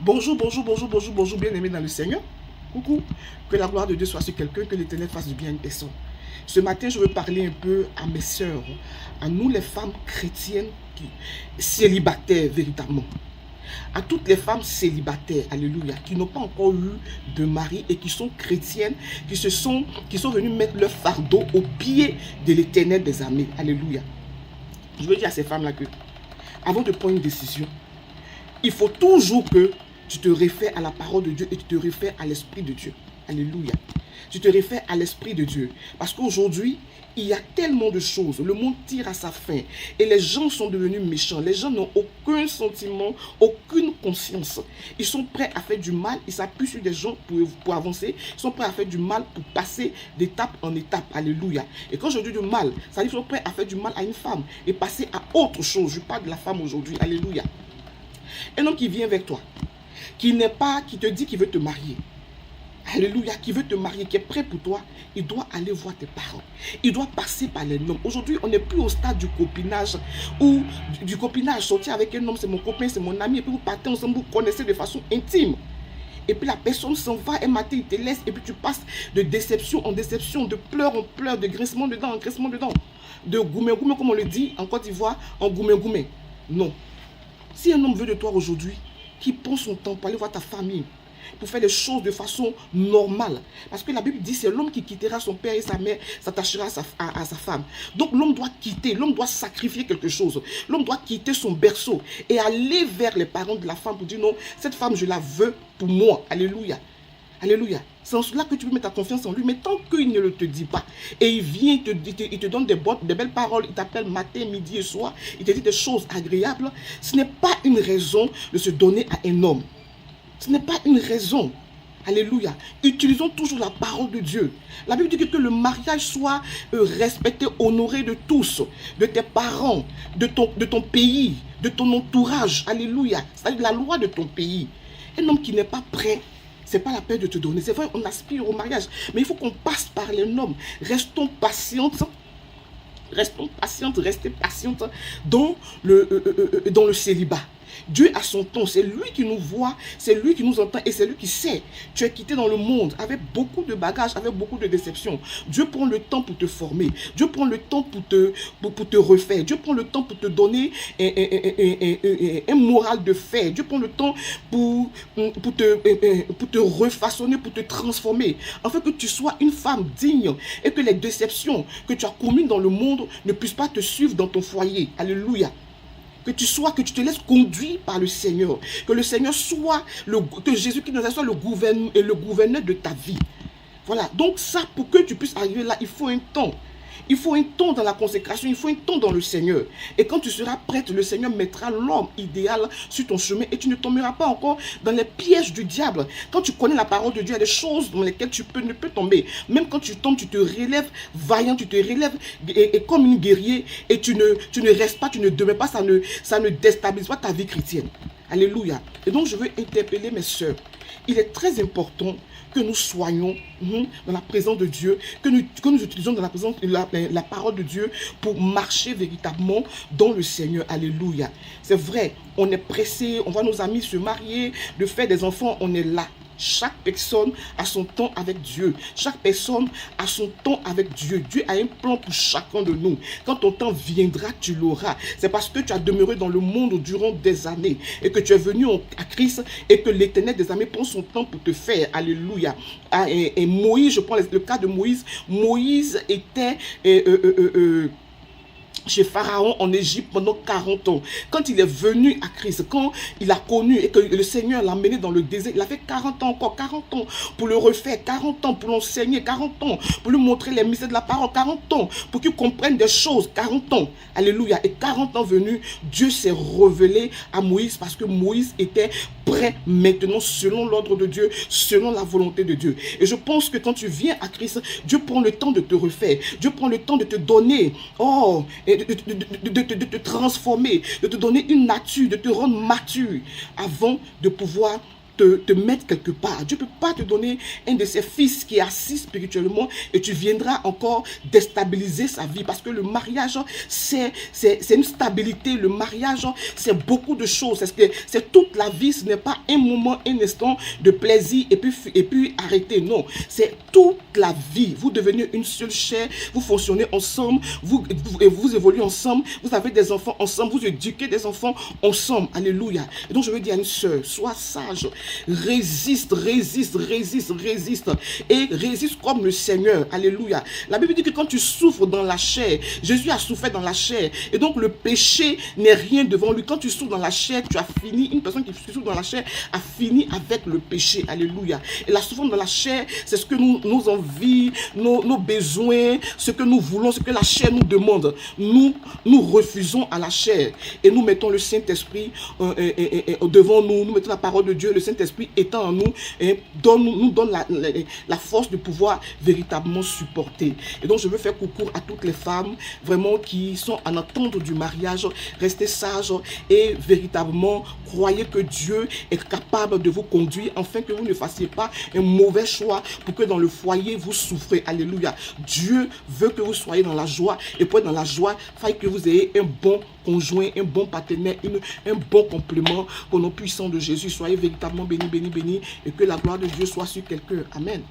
Bonjour, bonjour, bonjour, bonjour, bonjour, bien-aimés dans le Seigneur. Coucou, que la gloire de Dieu soit sur quelqu'un, que l'Éternel fasse du bien à une personne. Ce matin, je veux parler un peu à mes sœurs, à nous les femmes chrétiennes célibataires véritablement. À toutes les femmes célibataires, alléluia, qui n'ont pas encore eu de mari et qui sont chrétiennes, qui sont venues mettre leur fardeau au pied de l'Éternel des armées, alléluia. Je veux dire à ces femmes-là que, avant de prendre une décision, il faut toujours que tu te réfères à la parole de Dieu et tu te réfères à l'Esprit de Dieu. Alléluia. Tu te réfères à l'Esprit de Dieu. Parce qu'aujourd'hui, il y a tellement de choses. Le monde tire à sa fin. Et les gens sont devenus méchants. Les gens n'ont aucun sentiment, aucune conscience. Ils sont prêts à faire du mal. Ils s'appuient sur des gens pour avancer. Ils sont prêts à faire du mal pour passer d'étape en étape. Alléluia. Et quand je dis du mal, ça veut dire qu'ils sont prêts à faire du mal à une femme et passer à autre chose. Je parle de la femme aujourd'hui. Alléluia. Un homme qui vient vers toi, qui te dit qu'il veut te marier, alléluia, qui veut te marier, qui est prêt pour toi, il doit aller voir tes parents. Il doit passer par les noms. Aujourd'hui, on n'est plus au stade du copinage, ou du copinage, sortir avec un homme, c'est mon copain, c'est mon ami, et puis vous partez ensemble, vous connaissez de façon intime. Et puis la personne s'en va, un matin, il te laisse, et puis tu passes de déception en déception, de pleurs en pleurs, de grincement de dents en grincement de dents, de goumé goumé, comme on le dit en Côte d'Ivoire, en goumé goumé. Non. Si un homme veut de toi aujourd'hui, qu'il prend son temps pour aller voir ta famille, pour faire les choses de façon normale. Parce que la Bible dit, c'est l'homme qui quittera son père et sa mère, s'attachera à sa femme. Donc l'homme doit quitter, l'homme doit sacrifier quelque chose. L'homme doit quitter son berceau et aller vers les parents de la femme pour dire non, cette femme, je la veux pour moi. Alléluia. Alléluia. C'est en cela que tu peux mettre ta confiance en lui. Mais tant qu'il ne le te dit pas, et il vient, il te donne des belles paroles, il t'appelle matin, midi et soir, il te dit des choses agréables, ce n'est pas une raison de se donner à un homme. Ce n'est pas une raison. Alléluia. Utilisons toujours la parole de Dieu. La Bible dit que le mariage soit respecté, honoré de tous, de tes parents, de ton pays, de ton entourage. Alléluia. C'est la loi de ton pays. Un homme qui n'est pas prêt, c'est pas la peine de te donner. C'est vrai, on aspire au mariage, mais il faut qu'on passe par les normes. Restons patientes. Restons patientes, restez patientes dans le célibat. Dieu a son temps, c'est lui qui nous voit, c'est lui qui nous entend et c'est lui qui sait. Tu es quitté dans le monde avec beaucoup de bagages, avec beaucoup de déceptions. Dieu prend le temps pour te former. Dieu prend le temps pour te refaire. Dieu prend le temps pour te donner un moral de fer. Dieu prend le temps pour te refaçonner, pour te transformer. Afin que tu sois une femme digne et que les déceptions que tu as commises dans le monde ne puissent pas te suivre dans ton foyer. Alléluia. Que tu te laisses conduire par le Seigneur. Que le Seigneur soit, que Jésus-Christ soit le gouverneur de ta vie. Voilà. Donc ça, pour que tu puisses arriver là, il faut un temps. Il faut un temps dans la consécration, il faut un temps dans le Seigneur. Et quand tu seras prête, le Seigneur mettra l'homme idéal sur ton chemin et tu ne tomberas pas encore dans les pièges du diable. Quand tu connais la parole de Dieu, il y a des choses dans lesquelles tu ne peux tomber. Même quand tu tombes, tu te relèves vaillant, tu te relèves et comme une guerrier et tu ne restes pas, tu ne demeures pas, ça ne déstabilise pas ta vie chrétienne. Alléluia. Et donc je veux interpeller mes sœurs. Il est très important que nous soyons dans la présence de Dieu, que nous utilisions dans la présence la parole de Dieu pour marcher véritablement dans le Seigneur. Alléluia. C'est vrai, on est pressé, on voit nos amis se marier, de faire des enfants, on est là. Chaque personne a son temps avec Dieu. Chaque personne a son temps avec Dieu. Dieu a un plan pour chacun de nous. Quand ton temps viendra, tu l'auras. C'est parce que tu as demeuré dans le monde durant des années et que tu es venu à Christ et que l'Éternel des armées prend son temps pour te faire. Alléluia. Et Moïse, je prends le cas de Moïse. Moïse était chez Pharaon en Égypte pendant 40 ans. Quand il est venu à Christ, quand il a connu et que le Seigneur l'a mené dans le désert, il a fait 40 ans encore, 40 ans pour le refaire, 40 ans pour l'enseigner, 40 ans pour lui montrer les mystères de la parole, 40 ans pour qu'il comprenne des choses, 40 ans. Alléluia. Et 40 ans venus, Dieu s'est révélé à Moïse parce que Moïse était prêt maintenant selon l'ordre de Dieu, selon la volonté de Dieu. Et je pense que quand tu viens à Christ, Dieu prend le temps de te refaire. Dieu prend le temps de te donner, de te transformer, de te donner une nature, de te rendre mature avant de pouvoir te mettre quelque part. Dieu ne peut pas te donner un de ses fils qui est assis spirituellement et tu viendras encore déstabiliser sa vie. Parce que le mariage, c'est une stabilité. Le mariage, c'est beaucoup de choses. C'est toute la vie. Ce n'est pas un moment, un instant de plaisir et puis arrêter. Non, c'est toute la vie. Vous devenez une seule chair. Vous fonctionnez ensemble. Vous évoluez ensemble. Vous avez des enfants ensemble. Vous éduquez des enfants ensemble. Alléluia. Et donc je veux dire à une soeur, sois sage. Résiste, résiste, résiste, résiste. Et résiste comme le Seigneur. Alléluia. La Bible dit que quand tu souffres dans la chair, Jésus a souffert dans la chair. Et donc le péché n'est rien devant lui. Quand tu souffres dans la chair, tu as fini. Une personne qui souffre dans la chair a fini avec le péché. Alléluia. Et la souffrance dans la chair, c'est ce que nos envies, nos besoins, ce que nous voulons, ce que la chair nous demande. Nous refusons à la chair. Et nous mettons le Saint-Esprit devant nous. Nous mettons la parole de Dieu. Le Saint-Esprit étant en nous et nous donne la force de pouvoir véritablement supporter. Et donc je veux faire coucou à toutes les femmes vraiment qui sont en attente du mariage. Restez sages et véritablement croyez que Dieu est capable de vous conduire afin que vous ne fassiez pas un mauvais choix pour que dans le foyer vous souffrez. Alléluia. Dieu veut que vous soyez dans la joie et pour être dans la joie, il faut que vous ayez un bon conjoint, un bon partenaire, un bon complément au nom puissant de Jésus. Soyez véritablement bénis, bénis, bénis et que la gloire de Dieu soit sur quelqu'un. Amen.